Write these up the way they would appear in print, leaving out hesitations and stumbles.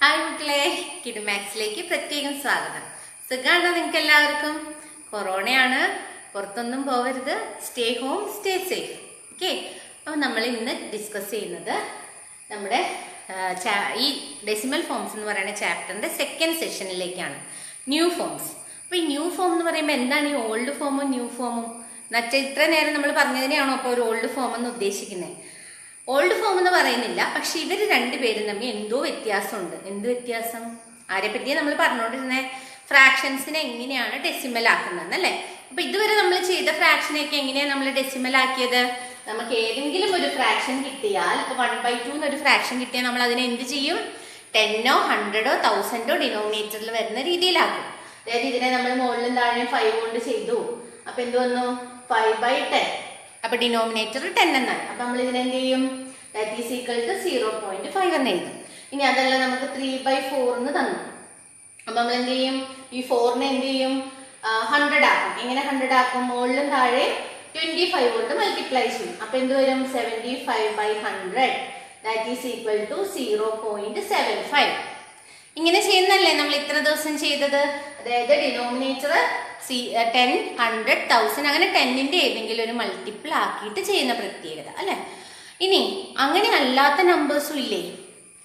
Hi മക്കളെ, kid മാത്സിലേക്ക് പ്രത്യേകം സ്വാഗതം. സുഖാണോ നിങ്ങൾക്ക് എല്ലാവർക്കും? കൊറോണയാണ്, പുറത്തൊന്നും പോകരുത്. Stay home, stay safe. Okay. അപ്പോൾ നമ്മൾ ഇന്ന് ഡിസ്കസ് ചെയ്യുന്നത് നമ്മുടെ ഈ ഡെസിമൽ ഫോംസ് എന്ന് പറയുന്ന ചാപ്റ്ററിൻ്റെ സെക്കൻഡ് സെഷനിലേക്കാണ്. New forms. അപ്പോൾ ഈ ന്യൂ ഫോം എന്ന് പറയുമ്പോൾ എന്താണ് ഈ ഓൾഡ് ഫോമും ന്യൂ ഫോമും? എന്നുവെച്ചാൽ ഇത്ര നേരം നമ്മൾ പറഞ്ഞതിനെയാണോ അപ്പോൾ ഒരു ഓൾഡ് ഫോം എന്ന് ഉദ്ദേശിക്കുന്നത്? ഓൾഡ് ഫോം എന്ന് പറയുന്നില്ല, പക്ഷെ ഇവർ രണ്ടുപേരും തമ്മിൽ എന്തോ വ്യത്യാസമുണ്ട്. എന്ത് വ്യത്യാസം? ആരെ പറ്റിയാണ് നമ്മൾ പറഞ്ഞുകൊണ്ടിരുന്നത്? ഫ്രാക്ഷൻസിനെ എങ്ങനെയാണ് ഡെസിമൽ ആക്കുന്നത് അല്ലേ? അപ്പൊ ഇതുവരെ നമ്മൾ ചെയ്ത ഫ്രാക്ഷനെയൊക്കെ എങ്ങനെയാണ് നമ്മൾ ഡെസിമൽ ആക്കിയത്? നമുക്ക് ഏതെങ്കിലും ഒരു ഫ്രാക്ഷൻ കിട്ടിയാൽ, ഇപ്പൊ 1/2 എന്നൊരു ഫ്രാക്ഷൻ കിട്ടിയാൽ നമ്മൾ അതിനെ എന്ത് ചെയ്യും? 10ഓ 100ഓ 1000ഓ ഡിനോമിനേറ്ററിൽ വരുന്ന രീതിയിലാക്കും. അതായത് ഇതിനെ നമ്മൾ മുകളിലും താഴെയും 5 കൊണ്ട് ചെയ്തു. അപ്പൊ എന്ത് വന്നു? 5/10. അപ്പൊ ഡിനോമിനേറ്റർ 10 എന്നാണ്. അപ്പൊ നമ്മൾ ഇതിനെന്ത് ചെയ്യും? ദാറ്റ് ഈസ് ഈക്വൽ ടു 0.5 എന്ന് എഴുതും. ഇനി അതല്ല, നമുക്ക് 3/4 എന്ന് തന്നു. അപ്പൊ നമ്മൾ എന്ത് ചെയ്യും? ഈ 4നെ എന്ത് ചെയ്യും? 100 ആക്കും. എങ്ങനെ 100 ആക്കും? മുകളിലും താഴെ 25 കൊണ്ട് മൾട്ടിപ്ലൈ ചെയ്യും. അപ്പൊ എന്ത് വരും? 75/100 ദാറ്റ് ഈസ് ഈക്വൽ ടു 0.75. ഇങ്ങനെ ചെയ്യുന്നല്ലേ നമ്മൾ ഇത്ര ദിവസം ചെയ്തത്. അതായത് ഡിനോമിനേറ്റർ 10, 100, 1000 അങ്ങനെ 10ന്റെ ഏതെങ്കിലും ഒരു മൾട്ടിപ്പിൾ ആക്കിയിട്ട് ചെയ്യുന്ന പ്രത്യേകത അല്ലെ. ഇനി അങ്ങനെ അല്ലാത്ത നമ്പേഴ്സും ഇല്ലേ?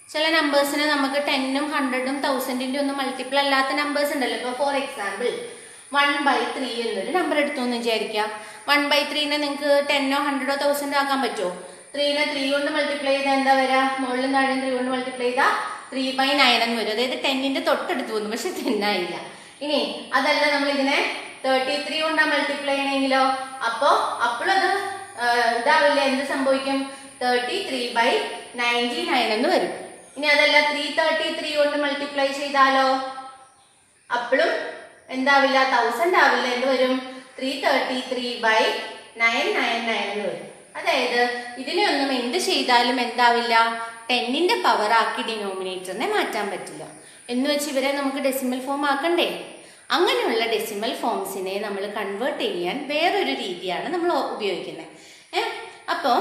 ചില നമ്പേഴ്സിന് നമുക്ക് 10ഉം 100ഉം 1000ന്റെ ഒന്നും മൾട്ടിപ്പിൾ അല്ലാത്ത നമ്പേഴ്സ് ഉണ്ടല്ലോ. ഇപ്പൊ ഫോർ എക്സാമ്പിൾ 1/3 എന്നൊരു നമ്പർ എടുത്തു എന്ന് വിചാരിക്കാം. 1/3നെ നിങ്ങൾക്ക് 10ഓ 100ഓ 1000 ആക്കാൻ പറ്റുമോ? 3നെ 3 കൊണ്ട് മൾട്ടിപ്ലൈ ചെയ്താൽ എന്താ വരാ? മുകളിലും താഴെയും 3 കൊണ്ട് മൾട്ടിപ്ലൈ ചെയ്താൽ 3/9 എന്ന് വരും. അതായത് 10ന്റെ തൊട്ടടുത്ത് വന്നു, പക്ഷെ 10 ആയില്ല. ഇനി അതല്ല, നമ്മൾ ഇതിനെ 33 കൊണ്ടാ മൾട്ടിപ്ലൈ ചെയ്യണമെങ്കിലോ അപ്പോഴും അത് ഇതാവില്ല. എന്ത് സംഭവിക്കും? 33/99 എന്ന് വരും. ഇനി അതല്ല, 333 കൊണ്ട് മൾട്ടിപ്ലൈ ചെയ്താലോ അപ്പോഴും എന്താവില്ല? 1000 ആവില്ല. എന്ത് വരും? 333/999 എന്ന് വരും. അതായത് ഇതിനെ ഒന്നും എന്ത് ചെയ്താലും എന്താവില്ല? 10ന്റെ പവർ ആക്കി ഡിനോമിനേറ്ററിനെ മാറ്റാൻ പറ്റില്ല. എന്ന് വെച്ച് ഇവരെ നമുക്ക് ഡെസിമൽ ഫോം ആക്കണ്ടേ? അങ്ങനെയുള്ള ഡെസിമൽ ഫോംസിനെ നമ്മൾ കൺവേർട്ട് ചെയ്യാൻ വേറൊരു രീതിയാണ് നമ്മൾ ഉപയോഗിക്കുന്നത്. അപ്പോൾ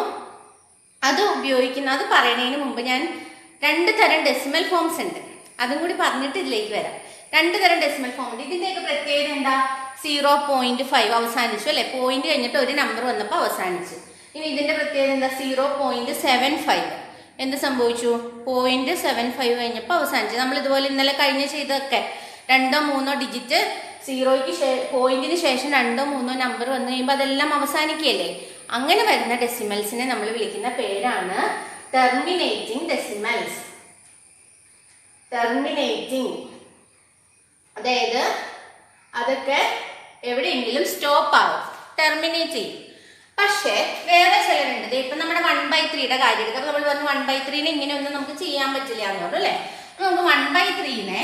അത് പറയുന്നതിന് മുമ്പ് ഞാൻ 2 തരം ഡെസിമൽ ഫോംസ് ഉണ്ട്. അതും കൂടി പറഞ്ഞിട്ട് ഇതിലേക്ക് വരാം. 2 തരം ഡെസിമൽ ഫോം ഉണ്ട്. ഇതിൻ്റെയൊക്കെ പ്രത്യേകത എന്താ? 0.5 അവസാനിച്ചു അല്ലെ? പോയിന്റ് കഴിഞ്ഞിട്ട് ഒരു നമ്പർ വന്നപ്പോൾ അവസാനിച്ചു. ഇനി ഇതിന്റെ പ്രത്യേകത എന്താ? 0.75. എന്ത് സംഭവിച്ചു? 0.75 കഴിഞ്ഞപ്പോൾ അവസാനിച്ചു. നമ്മൾ ഇതുപോലെ ഇന്നലെ കഴിഞ്ഞ് ചെയ്തൊക്കെ 2ഓ 3ഓ ഡിജിറ്റ് പോയിന്റിന് ശേഷം 2ഓ 3ഓ നമ്പർ വന്നു കഴിയുമ്പോൾ അതെല്ലാം അവസാനിക്കുകയല്ലേ? അങ്ങനെ വരുന്ന ഡെസിമൽസിനെ നമ്മൾ വിളിക്കുന്ന പേരാണ് ടെർമിനേറ്റിംഗ് ഡെസിമൽസ്. ടെർമിനേറ്റിംഗ്, അതായത് അതൊക്കെ എവിടെയെങ്കിലും സ്റ്റോപ്പ് ആവും, ടെർമിനേറ്റ് ചെയ്യും. പക്ഷെ വേറെ ചിലരുണ്ട്. ഇപ്പൊ നമ്മുടെ 1/3യുടെ കാര്യം എടുക്കാം. നമ്മൾ പറഞ്ഞു 1/3നെ ഇങ്ങനെയൊന്നും നമുക്ക് ചെയ്യാൻ പറ്റില്ല എന്ന് പറഞ്ഞു അല്ലെ? നമുക്ക് 1/3നെ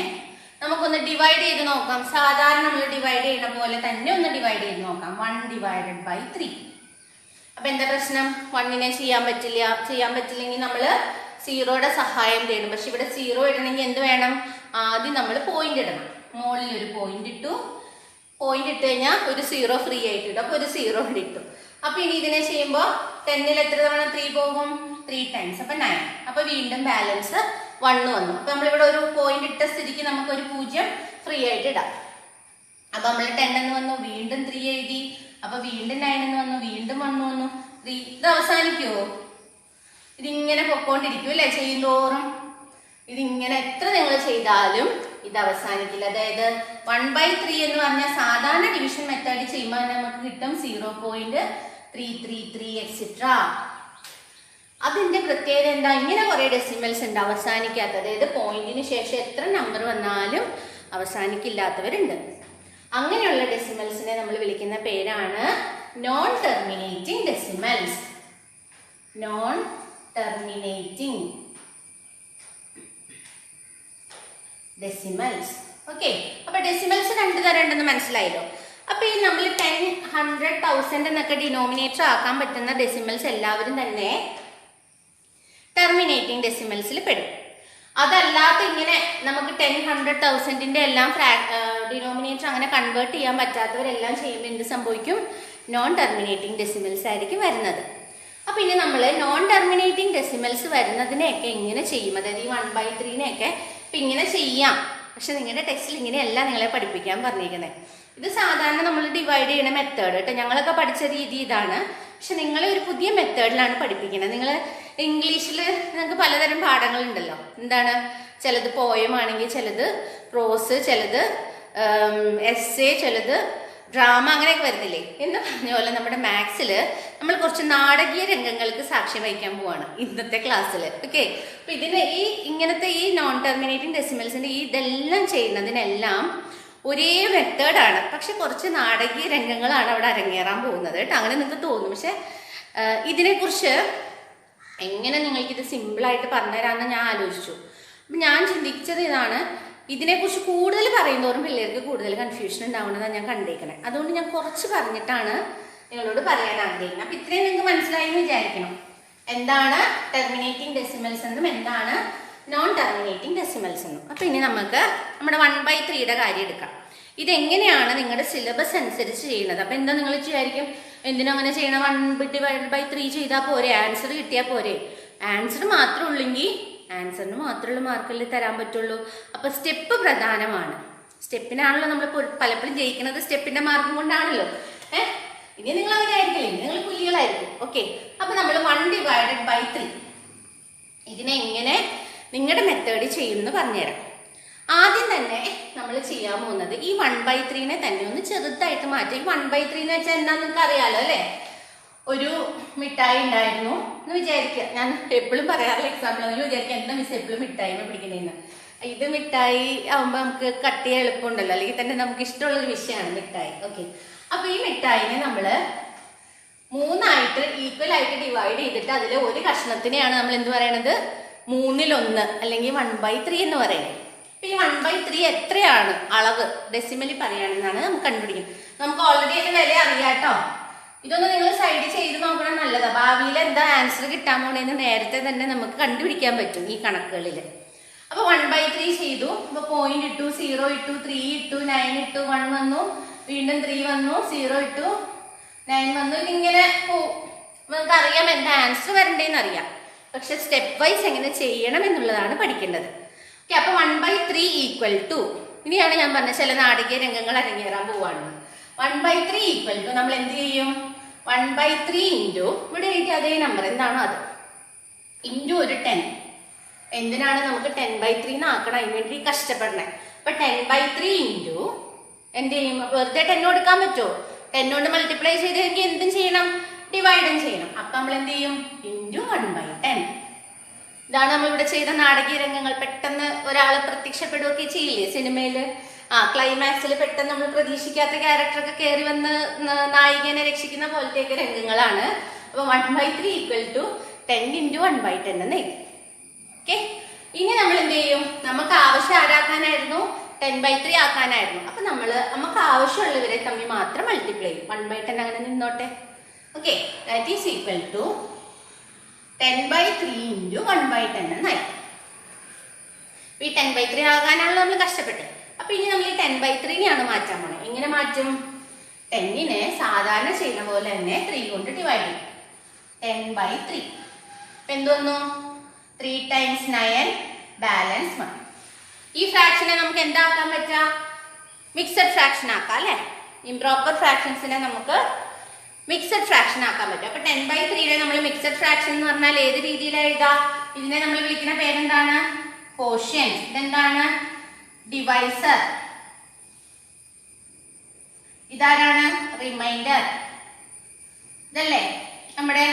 നമുക്കൊന്ന് ഡിവൈഡ് ചെയ്ത് നോക്കാം. സാധാരണ നമ്മൾ ഡിവൈഡ് ചെയ്യുന്ന പോലെ തന്നെ ഒന്ന് ഡിവൈഡ് ചെയ്ത് നോക്കാം. 1/3. അപ്പൊ എന്താ പ്രശ്നം? 1നെ ചെയ്യാൻ പറ്റില്ലെങ്കിൽ നമ്മൾ 0യുടെ സഹായം തേടും. പക്ഷെ ഇവിടെ 0 ഇടണമെങ്കിൽ എന്ത് വേണം? ആദ്യം നമ്മൾ പോയിന്റ് ഇടണം. മുകളിൽ ഒരു പോയിന്റ് ഇട്ടു. പോയിന്റ് ഇട്ട് കഴിഞ്ഞാൽ ഒരു 0 ഫ്രീ ആയിട്ട് ഇടും. അപ്പൊ ഒരു 0 ഇവിടെ ഇട്ടു. അപ്പൊ ഇനി ഇതിനെ ചെയ്യുമ്പോൾ 10ൽ എത്ര തവണ 3 പോകും? 3 ടൈംസ്. അപ്പൊ 9. അപ്പൊ വീണ്ടും ബാലൻസ് 1 വന്നു. അപ്പൊ നമ്മളിവിടെ ഒരു പോയിന്റ് ഇട്ട സ്ഥിതിക്ക് നമുക്ക് ഒരു 0 ഫ്രീ ആയിട്ട് ഇടാം. അപ്പൊ നമ്മൾ 10 എന്ന് വന്നു, വീണ്ടും 3 എഴുതി. അപ്പൊ വീണ്ടും 9 എന്ന് വന്നു, വീണ്ടും 1 വന്നു, 3. ഇത് അവസാനിക്കുമോ? ഇതിങ്ങനെ പൊക്കോണ്ടിരിക്കും അല്ലെ? ചെയ്യുന്തോറും ഇതിങ്ങനെ എത്ര നിങ്ങൾ ചെയ്താലും ഇത് അവസാനിക്കില്ല. അതായത് 1/3 എന്ന് പറഞ്ഞാൽ സാധാരണ ഡിവിഷൻ മെത്തേഡ് ചെയ്യുമ്പോൾ നമുക്ക് കിട്ടും 0.333 എക്സെട്ര. അതിന്റെ പ്രത്യേകത എന്താ? ഇങ്ങനെ കുറെ ഡെസിമൽസ് ഉണ്ട് അവസാനിക്കാത്ത. അതായത് പോയിന്റിന് ശേഷം എത്ര നമ്പർ വന്നാലും അവസാനിക്കില്ലാത്തവരുണ്ട്. അങ്ങനെയുള്ള ഡെസിമൽസിനെ നമ്മൾ വിളിക്കുന്ന പേരാണ് non terminating decimals. Non terminating decimals. Okay. അപ്പൊ ഡെസിമൽസ് 2 തരം ഉണ്ടെന്ന് മനസ്സിലായല്ലോ. അപ്പൊ ഈ നമ്മൾ 10, 100, 1000 എന്നൊക്കെ ഡിനോമിനേറ്റർ ആക്കാൻ പറ്റുന്ന ഡെസിമൽസ് എല്ലാവരും തന്നെ ടെർമിനേറ്റിംഗ് ഡെസിമൽസിൽ പെടും. അതല്ലാത്ത ഇങ്ങനെ നമുക്ക് 10, 100, 1000ന്റെ എല്ലാം ഡിനോമിനേറ്റർ അങ്ങനെ കൺവേർട്ട് ചെയ്യാൻ പറ്റാത്തവരെല്ലാം ചെയ്യുമ്പോൾ എന്ത് സംഭവിക്കും? നോൺ ടെർമിനേറ്റിംഗ് ഡെസിമൽസ് ആയിരിക്കും വരുന്നത്. അപ്പൊ ഇനി നമ്മൾ നോൺ ടെർമിനേറ്റിംഗ് ഡെസിമൽസ് വരുന്നതിനെയൊക്കെ എങ്ങനെ ചെയ്യും? അതായത് ഈ 1/3നെയൊക്കെ അപ്പം ഇങ്ങനെ ചെയ്യാം, പക്ഷെ നിങ്ങളുടെ ടെക്സ്റ്റിൽ ഇങ്ങനെയല്ല നിങ്ങളെ പഠിപ്പിക്കാൻ പറഞ്ഞിരിക്കുന്നത്. ഇത് സാധാരണ നമ്മൾ ഡിവൈഡ് ചെയ്യുന്ന മെത്തേഡ് കേട്ടോ. ഞങ്ങളൊക്കെ പഠിച്ച രീതി ഇതാണ്. പക്ഷെ നിങ്ങളെ ഒരു പുതിയ മെത്തേഡിലാണ് പഠിപ്പിക്കുന്നത്. നിങ്ങൾ ഇംഗ്ലീഷിൽ നിങ്ങൾക്ക് പലതരം പാഠങ്ങളുണ്ടല്ലോ. എന്താണ്, ചിലത് പോയം ആണെങ്കിൽ ചിലത് പ്രോസ്, ചിലത് എസ്സേ, ചിലത് ഡ്രാമ, അങ്ങനെയൊക്കെ വരുന്നില്ലേ എന്ന് പറഞ്ഞ പോലെ നമ്മുടെ മാത്സിൽ നമ്മൾ കുറച്ച് നാടകീയ രംഗങ്ങൾക്ക് സാക്ഷ്യം വഹിക്കാൻ പോവാണ് ഇന്നത്തെ ക്ലാസ്സിൽ. ഓക്കെ, അപ്പം ഇങ്ങനത്തെ ഈ നോൺ ടെർമിനേറ്റിംഗ് ഡെസിമൽസിൻ്റെ ഇതെല്ലാം ചെയ്യുന്നതിനെല്ലാം ഒരേ മെത്തേഡാണ്. പക്ഷെ കുറച്ച് നാടകീയ രംഗങ്ങളാണ് അവിടെ അരങ്ങേറാൻ പോകുന്നത് കേട്ടോ. അങ്ങനെ നിങ്ങൾക്ക് തോന്നും. പക്ഷെ ഇതിനെക്കുറിച്ച് എങ്ങനെ നിങ്ങൾക്കിത് സിമ്പിളായിട്ട് പറഞ്ഞുതരാമെന്ന് ഞാൻ ആലോചിച്ചു. അപ്പം ഞാൻ ചിന്തിച്ചത് ഇതാണ്, ഇതിനെക്കുറിച്ച് കൂടുതൽ പറയുന്നതോറും പിള്ളേർക്ക് കൂടുതൽ കൺഫ്യൂഷൻ ഉണ്ടാവുന്നതാണ് ഞാൻ കണ്ടേക്കണേ. അതുകൊണ്ട് ഞാൻ കുറച്ച് പറഞ്ഞിട്ടാണ് നിങ്ങളോട് പറയാൻ ആഗ്രഹിക്കുന്നത്. അപ്പം ഇത്രയും നിങ്ങൾക്ക് മനസ്സിലായി എന്ന് വിചാരിക്കണം. എന്താണ് ടെർമിനേറ്റിംഗ് ഡെസിമൽസ് എന്നും എന്താണ് നോൺ ടെർമിനേറ്റിംഗ് ഡെസിമൽസ് എന്നും. അപ്പം ഇനി നമുക്ക് നമ്മുടെ 1/3 കാര്യം എടുക്കാം. ഇതെങ്ങനെയാണ് നിങ്ങളുടെ സിലബസ് അനുസരിച്ച് ചെയ്യുന്നത്? അപ്പം എന്താ നിങ്ങൾ വിചാരിക്കും, എന്തിനാ അങ്ങനെ ചെയ്യണം? 1/3 ചെയ്താൽ പോരെ, ആൻസർ കിട്ടിയാൽ പോരെ? ആൻസർ മാത്രമേ ഉള്ളെങ്കിൽ ആൻസറിന് മാത്രമുള്ള മാർക്കല്ലേ തരാൻ പറ്റുള്ളൂ. അപ്പം സ്റ്റെപ്പ് പ്രധാനമാണ്. സ്റ്റെപ്പിനാണല്ലോ നമ്മൾ പലപ്പോഴും ജയിക്കുന്നത്, സ്റ്റെപ്പിന്റെ മാർക്കും കൊണ്ടാണല്ലോ. ഇനി നിങ്ങൾ അങ്ങനെ ആയിരിക്കില്ലേ, നിങ്ങൾ പുലികളായിരിക്കും. ഓക്കെ, അപ്പം നമ്മൾ 1/3 ഇതിനെ എങ്ങനെ നിങ്ങളുടെ മെത്തേഡിൽ ചെയ്യുമെന്ന് പറഞ്ഞുതരാം. ആദ്യം തന്നെ നമ്മൾ ചെയ്യാൻ പോകുന്നത് ഈ 1/3 തന്നെ ഒന്ന് ചെറുതായിട്ട് മാറ്റി. ഈ 1/3 എന്ന് വെച്ചാൽ എന്താണെന്ന് നിങ്ങൾക്ക് അറിയാലോ അല്ലേ? ഒരു മിഠായി ഉണ്ടായിരുന്നു എന്ന് വിചാരിക്കുക. ഞാൻ എപ്പോഴും പറയാറില്ല എക്സാമ്പിൾ, എന്ന് വിചാരിക്കുക എന്താ മിസ് എപ്പോഴും മിഠായിമ പിടിക്കുന്നതെന്ന്. ഇത് മിഠായി ആകുമ്പോൾ നമുക്ക് കട്ട് ചെയ്യാൻ എളുപ്പമുണ്ടല്ലോ, അല്ലെങ്കിൽ തന്നെ നമുക്ക് ഇഷ്ടമുള്ളൊരു വിഷയമാണ് മിഠായി. ഓക്കെ, അപ്പോൾ ഈ മിഠായിനെ നമ്മൾ 3 ഈക്വൽ ആയിട്ട് ഡിവൈഡ് ചെയ്തിട്ട് അതിൽ ഒരു കഷ്ണത്തിനെയാണ് നമ്മൾ എന്ത് പറയണത്, 1/3 അല്ലെങ്കിൽ 1/3 എന്ന് പറയുന്നത്. അപ്പം ഈ 1/3 എത്രയാണ് അളവ് ഡെസിമലി പറയുകയാണെന്നാണ് നമുക്ക് കണ്ടുപിടിക്കുന്നത്. നമുക്ക് ഓൾറെഡി അതിന്റെ വില അറിയാട്ടോ. ഇതൊന്ന് നിങ്ങൾ സൈഡ് ചെയ്ത് നോക്കണം, നല്ലതാണ്. ഭാവിയിൽ എന്താ ആൻസർ കിട്ടാൻ പോണേന്ന് നേരത്തെ തന്നെ നമുക്ക് കണ്ടുപിടിക്കാൻ പറ്റും ഈ കണക്കുകളിൽ. അപ്പോൾ 1/3 ചെയ്തു. അപ്പോൾ 0 ഇട്ടു, 0 ഇട്ടു, 3 ഇട്ടു, 9 ഇട്ടു, 1 വന്നു, വീണ്ടും 3 വന്നു, 0 ഇട്ടു, 9 വന്നു. ഇതിങ്ങനെ നമുക്ക് അറിയാം എന്താ ആൻസർ വരണ്ടേന്ന് അറിയാം. പക്ഷെ സ്റ്റെപ്പ് വൈസ് എങ്ങനെ ചെയ്യണം എന്നുള്ളതാണ് പഠിക്കേണ്ടത്. ഓക്കെ, അപ്പോൾ 1/3 ഈക്വൽ ടു, ഇനിയാണ് ഞാൻ പറഞ്ഞ ചില നാടകീയ രംഗങ്ങൾ അരങ്ങേറാൻ പോവാണെന്ന്. 1/3 ഈക്വൽ ടു നമ്മൾ എന്ത് ചെയ്യും, 1/3 ഇൻറ്റു ഇവിടെ എഴുതിയ അതേ നമ്പർ എന്താണോ അത് ഇൻറ്റു ഒരു 10. എന്തിനാണ് നമുക്ക് 10/3 ആക്കണം, അതിന് വേണ്ടി കഷ്ടപ്പെടണേ. അപ്പൊ 10/3 ഇൻറ്റു എന്ത് ചെയ്യും, വെറുതെ 10 കൊടുക്കാൻ പറ്റുമോ? 10 കൊണ്ട് മൾട്ടിപ്ലൈ ചെയ്തെങ്കിൽ എന്തും ചെയ്യണം, ഡിവൈഡും ചെയ്യണം. അപ്പൊ നമ്മൾ എന്ത് ചെയ്യും, ഇൻറ്റു 1/10. ഇതാണ് നമ്മളിവിടെ ചെയ്ത നാടകീയ രംഗങ്ങൾ. പെട്ടെന്ന് ഒരാൾ പ്രത്യക്ഷപ്പെടുകയൊക്കെ ചെയ്യില്ലേ സിനിമയില്, ക്ലൈമാക്സിൽ പെട്ടെന്ന് നമ്മൾ പ്രതീക്ഷിക്കാത്ത ക്യാരക്ടറൊക്കെ കയറി വന്ന് നായികനെ രക്ഷിക്കുന്ന പോലത്തെയൊക്കെ രംഗങ്ങളാണ്. അപ്പൊ 1/3 ഈക്വൽ ടു 10 ഇൻറ്റു 1/10 എന്ന് എഴുതി. ഓക്കെ, ഇനി നമ്മൾ എന്ത് ചെയ്യും, നമുക്ക് ആവശ്യം ആരാക്കാനായിരുന്നു, 10/3 ആക്കാനായിരുന്നു. അപ്പൊ നമുക്ക് ആവശ്യമുള്ളവരെ തമ്മിൽ മാത്രം മൾട്ടിപ്ലൈ ചെയ്യും. 1/10 അങ്ങനെ നിന്നോട്ടെ. Okay, that is equal to 10/3 into 1/10 എന്നായി. ഈ 10/3 ആകാനാണല്ലോ നമ്മൾ കഷ്ടപ്പെട്ടത്. അപ്പൊ ഇനി നമ്മൾ ഈ 10/3 മാറ്റാൻ പോണത്. എങ്ങനെ മാറ്റും, 10നെ സാധാരണ ചെയ്യുന്ന പോലെ തന്നെ 3 കൊണ്ട് ഡിവൈഡ് ചെയ്യും. 10/3 എന്ത് വന്നു, 3 × 9 ബാലൻസ് 1. ഈ ഫ്രാക്ഷനെ നമുക്ക് എന്താക്കാൻ പറ്റാ, മിക്സഡ് ഫ്രാക്ഷൻ ആക്കാം അല്ലെ. ഇംപ്രോപ്പർ ഫ്രാക്ഷൻസിനെ നമുക്ക് മിക്സഡ് ഫ്രാക്ഷൻ ആക്കാൻ പറ്റും. അപ്പൊ 10/3 നമ്മൾ മിക്സഡ് ഫ്രാക്ഷൻ എന്ന് പറഞ്ഞാൽ ഏത് രീതിയിലാണ് എഴുതാ, ഇതിനെ നമ്മൾ വിളിക്കുന്ന പേരെന്താണ്, കോഷ്യന്റ്. ഇതെന്താണ്, ഡിവൈസർ. ഇതാരാണ്, റിമൈൻഡർ. ഇതല്ലേ നമ്മുടെ.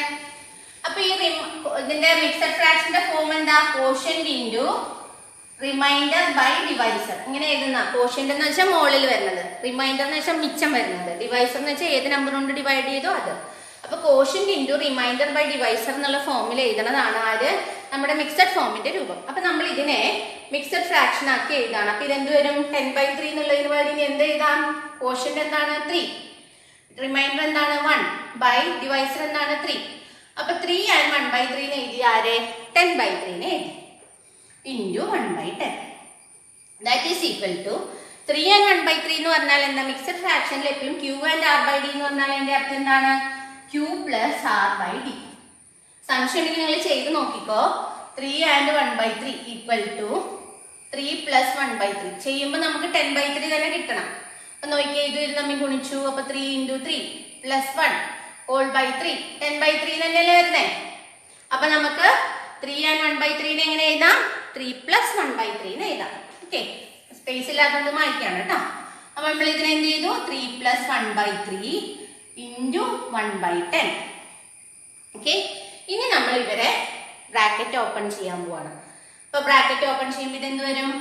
അപ്പൊ ഈ ഇതിന്റെ മിക്സഡ് ഫ്രാക്ഷന്റെ ഫോം എന്താ, quotient into remainder by divisor. ഇങ്ങനെ എഴുതുന്ന. കോഷ്യന്റ് എന്ന് വെച്ചാൽ മുകളിൽ വരുന്നത്, റിമൈൻഡർ എന്ന് വെച്ചാൽ മിച്ചം വരുന്നത്, ഡിവൈസർ എന്ന് വെച്ചാൽ ഏത് നമ്പർ കൊണ്ട് ഡിവൈഡ് ചെയ്തോ അത്. അപ്പൊ quotient into remainder by divisor എന്നുള്ള ഫോമിൽ എഴുതണതാണ് ആര്, നമ്മുടെ മിക്സഡ് ഫോമിന്റെ രൂപം. അപ്പൊ നമ്മൾ ഇതിനെ മിക്സഡ് ഫ്രാക്ഷൻ ആക്കി എഴുതാണ്. അപ്പൊ ഇതെന്ത് വരും, 10/3 എന്നുള്ളതിന് വേണ്ടി ഇനി എന്ത് എഴുതാം, കോഷ്യന്റ് എന്താണ് 3, റിമൈൻഡർ എന്താണ് 1, ബൈ ഡിവൈസർ എന്താണ് 3. അപ്പൊ 3 ആൻഡ് 1/3 എഴുതി ആരെ, 10/3 എഴുതി into 1/10. That is equal to 3 and 1/3 എന്ന് പറഞ്ഞാൽ എന്താ, മിക്സഡ് ഫ്രാക്ഷനിൽ എപ്പോഴും Q ആൻഡ് R/D എന്ന് പറഞ്ഞാൽ അതിന്റെ അർത്ഥം എന്താണ്, Q + R/D. സംശയം ഉണ്ടെങ്കിൽ നിങ്ങൾ ചെയ്ത് നോക്കിക്കോ. 3 ആൻഡ് 1/3 ഈക്വൽ ടു 3 പ്ലസ് 1/3 ചെയ്യുമ്പോൾ നമുക്ക് 10/3 തന്നെ കിട്ടണം. അപ്പൊ നോക്കിയേ, ഇത് തമ്മിൽ ഗുണിച്ചു. അപ്പൊ 3 × 3 പ്ലസ് 1 ഹോൾ ബൈ 3 10/3 തന്നെയല്ലേ വരുന്നേ. അപ്പൊ നമുക്ക് 3 and 1/3 എങ്ങനെ എഴുതാം? 3 പ്ലസ് 1/3 എഴുതാം. ഓക്കെ, സ്പേസ് ഇല്ലാത്തത് മായ്ക്കാണ് കേട്ടോ. അപ്പൊ നമ്മൾ ഇതിനെ എന്ത് ചെയ്തു? 3 പ്ലസ് 1/3 ഇൻറ്റു 1/10. ഓക്കെ, ഇനി നമ്മൾ ഇവരെ ബ്രാക്കറ്റ് ഓപ്പൺ ചെയ്യാൻ പോവാണ്. അപ്പൊ ബ്രാക്കറ്റ് ഓപ്പൺ ചെയ്യുമ്പോൾ ഇതെന്ത് വരും?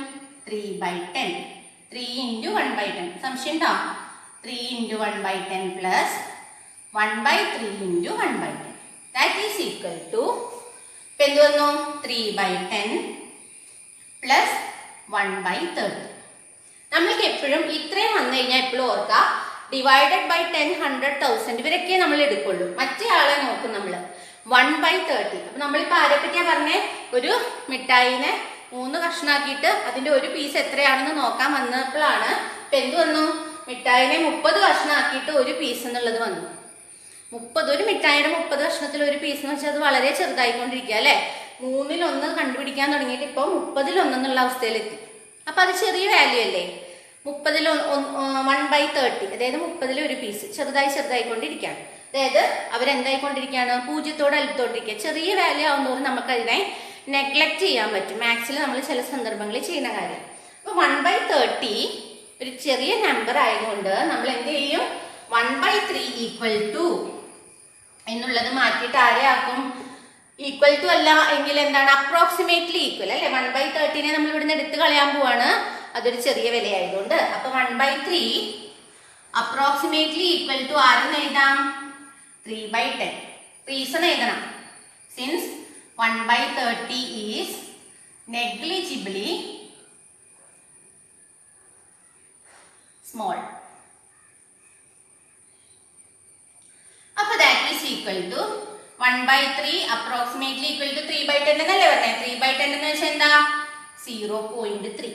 3/10. 3 × 1/10. സംശയം ഉണ്ടോ? 3 × 1/10 plus 1/3 × 1/10. That is equal to ഇപ്പൊ എന്ത് വന്നു? 3/10 പ്ലസ് 1/30. നമ്മൾക്ക് എപ്പോഴും ഇത്രയും വന്നു കഴിഞ്ഞാൽ എപ്പോഴും ഓർക്കുക, ഡിവൈഡഡ് ബൈ 10, 100, 1000 ഇവരൊക്കെ നമ്മൾ എടുക്കുള്ളൂ. മറ്റേ ആളെ നോക്കും നമ്മൾ 1/30. അപ്പൊ നമ്മളിപ്പോ ആരെ പറ്റിയാ പറഞ്ഞേ? ഒരു മിഠായിനെ 3 കഷ്ണാക്കിയിട്ട് അതിന്റെ ഒരു പീസ് എത്രയാണെന്ന് നോക്കാൻ വന്നപ്പോഴാണ് ഇപ്പൊ എന്ത് വന്നു? മിഠായിനെ 30 കഷ്ണാക്കിയിട്ട് ഒരു പീസ് എന്നുള്ളത് വന്നു. ഒരു മിഠായിയുടെ 30 കഷ്ണത്തിൽ ഒരു പീസ് എന്ന് വെച്ചാൽ അത് വളരെ ചെറുതായിക്കൊണ്ടിരിക്കുക അല്ലെ. 3ൽ 1 കണ്ടുപിടിക്കാൻ തുടങ്ങിയിട്ട് ഇപ്പൊ 30ൽ 1 എന്നുള്ള അവസ്ഥയിലെത്തി. അപ്പൊ അത് ചെറിയ വാല്യൂ അല്ലേ? 30ൽ 1/30, അതായത് 30ൽ ഒരു പീസ് ചെറുതായിക്കൊണ്ടിരിക്കുകയാണ്. അതായത് അവരെന്തായിക്കൊണ്ടിരിക്കുകയാണ്? 0ത്തോട് അടുത്തോണ്ടിരിക്കുക. ചെറിയ വാല്യൂ ആവുന്നതോറും നമുക്ക് അതിനെ നെഗ്ലക്ട് ചെയ്യാൻ പറ്റും. മാത്സിൽ നമ്മൾ ചില സന്ദർഭങ്ങളിൽ ചെയ്യുന്ന കാര്യം. അപ്പൊ 1/30 ഒരു ചെറിയ നമ്പർ ആയതുകൊണ്ട് നമ്മൾ എന്ത് ചെയ്യും? 1/3 ഈക്വൽ ടു എന്നുള്ളത് മാറ്റിയിട്ട് ആരെ ആക്കും? ഈക്വൽ ടു അല്ല എങ്കിൽ എന്താണ്? അപ്രോക്സിമേറ്റ്ലി ഈക്വൽ അല്ലെ. 1/30 നമ്മൾ ഇവിടുന്ന് എടുത്ത് കളയാൻ പോവാണ്, അതൊരു ചെറിയ വിലയായതുകൊണ്ട്. അപ്പൊ 1/3 അപ്രോക്സിമേറ്റ്ലി ഈക്വൽ ടു ആരെന്ന് എഴുതാം? 3/10. റീസൺ എഴുതണം. Since 1/30 is negligibly small. അപ്പൊ that is equal to 1/3 approximately equal to 3/10 എന്നല്ലേ പറഞ്ഞേ? 3/10 എന്ന് വെച്ചാൽ എന്താ? 0.3.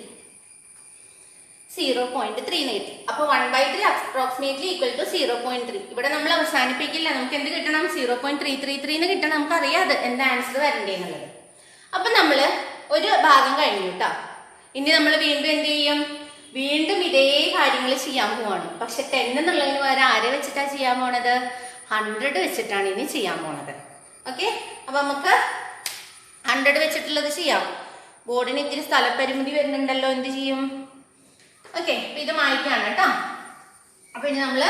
0.3 കിട്ടി. അപ്പൊ 1/3 അപ്രോക്സിമേറ്റ്ലി ഈക്വൽ ടു 0.3. ഇവിടെ നമ്മൾ അവസാനിപ്പിക്കില്ല. നമുക്ക് എന്ത് കിട്ടണം? 0.333 എന്ന് കിട്ടണം. നമുക്ക് അറിയാതെ എന്താ ആൻസർ വരണ്ടേ എന്നുള്ളത്. അപ്പൊ നമ്മള് ഒരു ഭാഗം കഴിഞ്ഞു കേട്ടോ. ഇനി നമ്മൾ വീണ്ടും എന്ത് ചെയ്യും? വീണ്ടും ഇതേ കാര്യങ്ങൾ ചെയ്യാൻ പോവാണ്. പക്ഷെ 10 എന്നുള്ളതിന് പകരം ആരെ വെച്ചിട്ടാ ചെയ്യാൻ പോണത്? 100 വെച്ചിട്ടാണ് ഇനി ചെയ്യാൻ പോണത്. ഓക്കെ, അപ്പൊ നമുക്ക് 100 വെച്ചിട്ടുള്ളത് ചെയ്യാം. ബോർഡിന് ഇത്തിരി സ്ഥലപരിമിതി വരുന്നുണ്ടല്ലോ, എന്ത് ചെയ്യും? ഓക്കെ, അപ്പൊ ഇത് മായ്ക്കാണ് കേട്ടോ. അപ്പൊ ഇനി നമ്മള്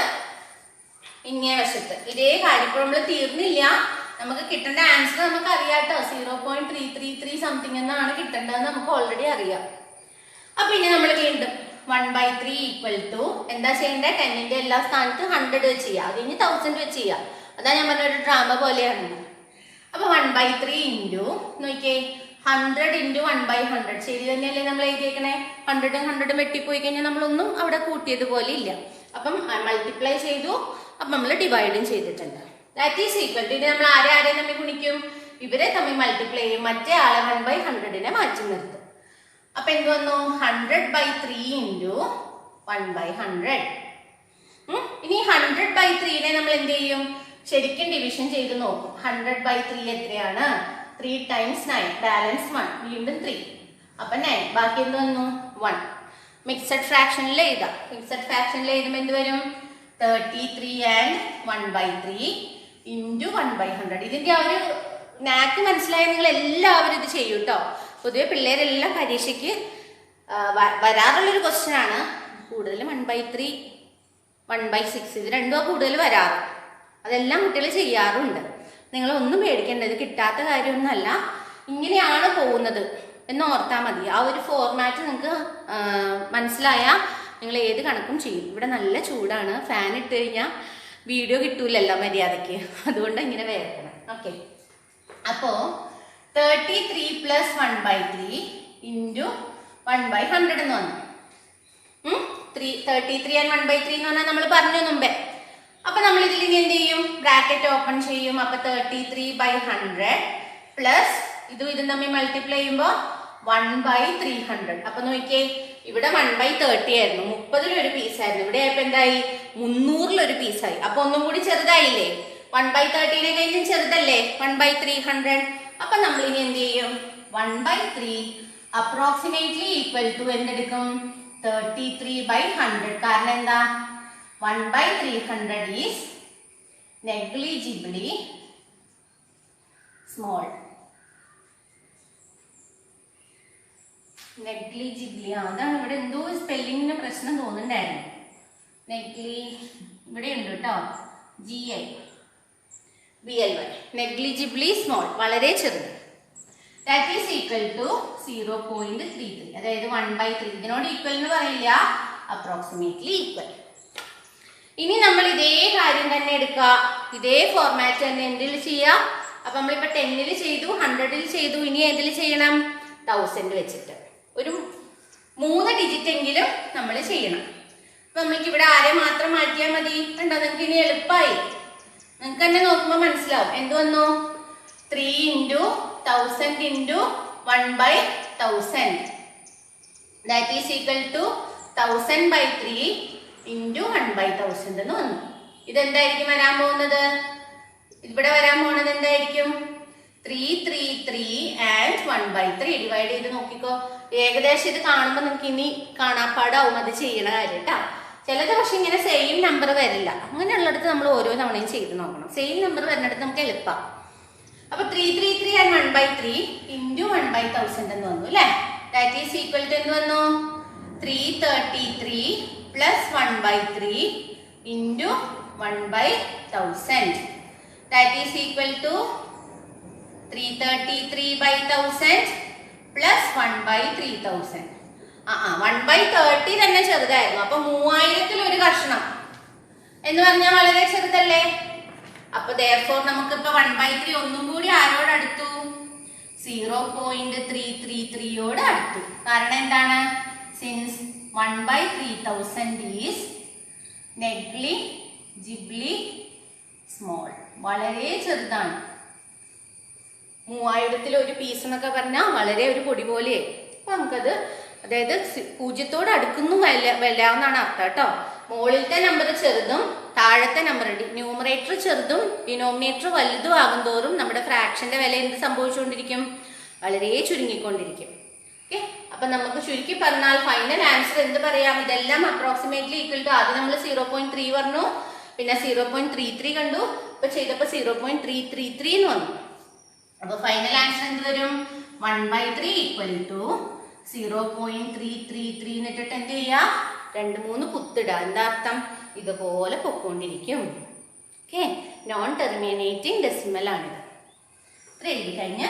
ഇങ്ങേ വശത്ത് ഇതേ കാര്യം ഇപ്പോൾ നമ്മൾ തീർന്നില്ല. നമുക്ക് കിട്ടേണ്ട ആൻസർ നമുക്ക് അറിയാട്ടോ. 0.333 സംതിങ് എന്നാണ് കിട്ടേണ്ടതെന്ന് നമുക്ക് ഓൾറെഡി അറിയാം. അപ്പൊ ഇനി നമ്മൾ വീണ്ടും 1/3 ഈക്വൽ ടു എന്താ ചെയ്യേണ്ടത്? 10ന്റെ എല്ലാ സ്ഥാനത്ത് 100 വെച്ച് ചെയ്യാം. അത് ഇനി 1000 വെച്ച് ചെയ്യാം. അതാ ഞാൻ പറഞ്ഞ ഒരു ഡ്രാമ പോലെയാണ്. അപ്പൊ 1/3 ഇൻറ്റു നോക്കിയേ 100 ഇൻറ്റു 1/100 ശരി തന്നെയല്ലേ നമ്മൾ എഴുതിയേക്കണേ? 100ഉം 100ഉം വെട്ടിപ്പോയി കഴിഞ്ഞാൽ നമ്മളൊന്നും അവിടെ കൂട്ടിയതുപോലെ ഇല്ല. അപ്പം മൾട്ടിപ്ലൈ ചെയ്തു, അപ്പം നമ്മൾ ഡിവൈഡും ചെയ്തിട്ടുണ്ട്. ദാറ്റ് ഈസ് ഈക്വൽ ടു ഇത് നമ്മൾ ആരെ തമ്മിൽ ഗുണിക്കും? ഇവരെ തമ്മിൽ മൾട്ടിപ്ലൈ ചെയ്യും. മറ്റേ ആളെ 1/100നെ മാറ്റി നിർത്തും. അപ്പൊ എന്ത് വന്നു? 100/3 ഇൻറ്റു 1/100. ഇനി 100/3നെ നമ്മൾ എന്ത് ചെയ്യും? ശരിക്കും ഡിവിഷൻ ചെയ്ത് നോക്കും. 100/3 എത്രയാണ്? 3 times 9 ബാലൻസ് 1 വീണ്ടും 3. അപ്പൊ 9 ബാക്കി എന്ത് വന്നു? 1. മിക്സഡ് ഫ്രാക്ഷനിൽ എഴുതാം. മിക്സഡ് ഫ്രാക്ഷനിൽ എഴുതുമ്പോൾ എന്ത് വരും? 33 and 1/3 ഇൻറ്റു 1/100. ഇതിന്റെ ആ ഒരു നാക്ക് മനസ്സിലായ നിങ്ങൾ എല്ലാവരും ഇത് ചെയ്യും കേട്ടോ. പൊതുവെ പിള്ളേരെല്ലാം പരീക്ഷയ്ക്ക് വരാറുള്ളൊരു ക്വസ്റ്റ്യൻ ആണ്. കൂടുതലും 1/3 1/6 ഇത് രണ്ടും കൂടുതൽ വരാറ്. അതെല്ലാം കുട്ടികൾ ചെയ്യാറുണ്ട്. നിങ്ങളൊന്നും പേടിക്കേണ്ട, ഇത് കിട്ടാത്ത കാര്യമൊന്നുമല്ല. ഇങ്ങനെയാണ് പോകുന്നത് എന്ന് ഓർത്താൽ മതി. ആ ഒരു ഫോർമാറ്റ് നിങ്ങൾക്ക് മനസ്സിലായാൽ നിങ്ങൾ ഏത് കണക്കും ചെയ്യും. ഇവിടെ നല്ല ചൂടാണ്. ഫാൻ ഇട്ട് കഴിഞ്ഞാൽ വീഡിയോ കിട്ടൂലല്ലോ മര്യാദയ്ക്ക്. അതുകൊണ്ട് ഇങ്ങനെ വേർക്കണം. ഓക്കെ, അപ്പോൾ 33 പ്ലസ് 1/3 ഇൻറ്റു 1/100 എന്ന് വന്നു. 33 and 1/3 എന്ന് പറഞ്ഞാൽ നമ്മൾ പറഞ്ഞു മുമ്പേ. അപ്പൊ നമ്മൾ ഇതിൽ ഇനി എന്ത് ചെയ്യും? ബ്രാക്കറ്റ് ഓപ്പൺ ചെയ്യും. അപ്പൊ 33/100 പ്ലസ് ഇതും തമ്മിൽ മൾട്ടിപ്ലൈ ചെയ്യുമ്പോൾ 1/300. അപ്പൊ നോക്കിയേ, ഇവിടെ 1/30 ആയിരുന്നു, 30ൽ ഒരു പീസായിരുന്നു. ഇവിടെ ആയപ്പോ എന്തായി? 300ൽ ഒരു പീസായി. അപ്പൊ ഒന്നും കൂടി ചെറുതായില്ലേ? 1/30നെ കഴിഞ്ഞും ചെറുതല്ലേ 1/300. അപ്പൊ നമ്മൾ ഇനി എന്ത് ചെയ്യും? 1/3 അപ്രോക്സിമേറ്റ്ലി ഈക്വൽ ടു എന്തെടുക്കും 33/100. കാരണം എന്താ 1/300 ഈസ് negligibly small. നെഗ്ലിജിബിളി അതാണ് ഇവിടെ എന്തോ സ്പെല്ലിങ്ങിന്റെ പ്രശ്നം തോന്നുന്നുണ്ടായിരുന്നു. ഇവിടെ ഉണ്ട് കേട്ടോ GIBLY നെഗ്ലിജിബിളി സ്മോൾ വളരെ ചെറുത്. ദാറ്റ് ഈസ് ഈക്വൽ ടു 0.33 അതായത് 1/3. ഇതിനോട് ഈക്വൽ എന്ന് പറയില്ല, അപ്രോക്സിമേറ്റ്ലി ഈക്വൽ. ഇനി നമ്മൾ ഇതേ കാര്യം തന്നെ എടുക്കുക, ഇതേ ഫോർമാറ്റ് തന്നെ എന്തിൽ ചെയ്യാം. അപ്പൊ നമ്മളിപ്പോ 10ൽ ചെയ്തു, 100ൽ ചെയ്തു, ഇനി ഏതിൽ ചെയ്യണം 1000 വെച്ചിട്ട് ഒരു 3 ഡിജിറ്റ് എങ്കിലും നമ്മൾ ചെയ്യണം. അപ്പൊ നമ്മൾക്ക് ഇവിടെ ആരെ മാത്രം മാറ്റിയാൽ മതി. കണ്ടോ, നിങ്ങൾക്ക് ഇനി എളുപ്പമായി. നിങ്ങൾക്ക് തന്നെ നോക്കുമ്പോൾ മനസ്സിലാവും. എന്ത് വന്നു 3 × 1000 × 1/1000 ദാറ്റ് ഈസ് ഈക്വൽ ടു 1000/3 × 1/1000 എന്ന് വന്നു. ഇതെന്തായിരിക്കും വരാൻ പോകുന്നത്? ഇവിടെ വരാൻ പോകുന്നത് എന്തായിരിക്കും 333 and 1/3 ഡിവൈഡ് ചെയ്ത് നോക്കിക്കോ. ഏകദേശം ഇത് കാണുമ്പോൾ നിങ്ങൾക്ക് ഇനി കാണാപ്പാടാവും അത് ചെയ്യണ കാര്യം കേട്ടോ. ചിലത് പക്ഷെ ഇങ്ങനെ സെയിം നമ്പർ വരില്ല. അങ്ങനെയുള്ളിടത്ത് നമ്മൾ ഓരോ തവണയും ചെയ്ത് നോക്കണം. സെയിം നമ്പർ വരുന്നിടത്ത് നമുക്ക് എളുപ്പമാണ്. അപ്പൊ 333 and 1/3 × 1/1000 എന്ന് വന്നു അല്ലേ. ദാറ്റ് ഈസ് ഈക്വൽ ടു എന്ത് വന്നു 333 + 1/3 × 1/1000 ദാറ്റ് ഈസ് ഈക്വൽ ടു 333/1000 + 1/3000. 1/30 തന്നെ ചെറുതായിരുന്നു. അപ്പൊ 3000-ൽ ഒരു കഷ്ണം എന്ന് പറഞ്ഞാൽ വളരെ ചെറുതല്ലേ. അപ്പൊ therefore നമുക്കിപ്പോ 1/3 ഒന്നും കൂടി ആരോട് അടുത്തു 0.333 അടുത്തു. കാരണം എന്താണ്, സിൻസ് 1/3000 ഈസ് നെഗ്ലിജിബിളി സ്മോൾ, വളരെ ചെറുതാണ്. 3000-ൽ ഒരു പീസ് എന്നൊക്കെ പറഞ്ഞാൽ വളരെ ഒരു പൊടി പോലെ. അപ്പൊ നമുക്കത് അതായത് 0-ത്തോട് അടുക്കുന്നു വല്ലാന്നാണ് അർത്ഥം കേട്ടോ. മുകളിലത്തെ നമ്പർ ചെറുതും താഴത്തെ നമ്പർ ന്യൂമറേറ്റർ ചെറുതും ഡിനോമിനേറ്റർ വലുതും ആകും തോറും നമ്മുടെ ഫ്രാക്ഷന്റെ വില എന്ത് സംഭവിച്ചുകൊണ്ടിരിക്കും, വളരെ ചുരുങ്ങിക്കൊണ്ടിരിക്കും. ഓക്കെ, അപ്പൊ നമുക്ക് ചുരുക്കി പറഞ്ഞാൽ ഫൈനൽ ആൻസർ എന്ത് പറയാം, ഇതെല്ലാം അപ്രോക്സിമേറ്റ്ലി ഈക്വൽ ടു. ആദ്യം നമ്മൾ 0.3 പറഞ്ഞു, പിന്നെ 0.33 കണ്ടു, ഇപ്പൊ ചെയ്തപ്പോ 0.333 എന്ന് വന്നു. അപ്പൊ ഫൈനൽ ആൻസർ എന്ത് വരും 1/3 ഈക്വൽ ടു 0.333 എന്നിട്ടിട്ട് എന്ത് ചെയ്യാം 2-3 കുത്തിടുക. എന്താ അർത്ഥം, ഇതുപോലെ പൊക്കോണ്ടിരിക്കും. ഓക്കെ, നോൺ ടെർമിനേറ്റിംഗ് ഡെസിമൽ ആണിത്. ഇത്ര എഴുതി കഴിഞ്ഞ്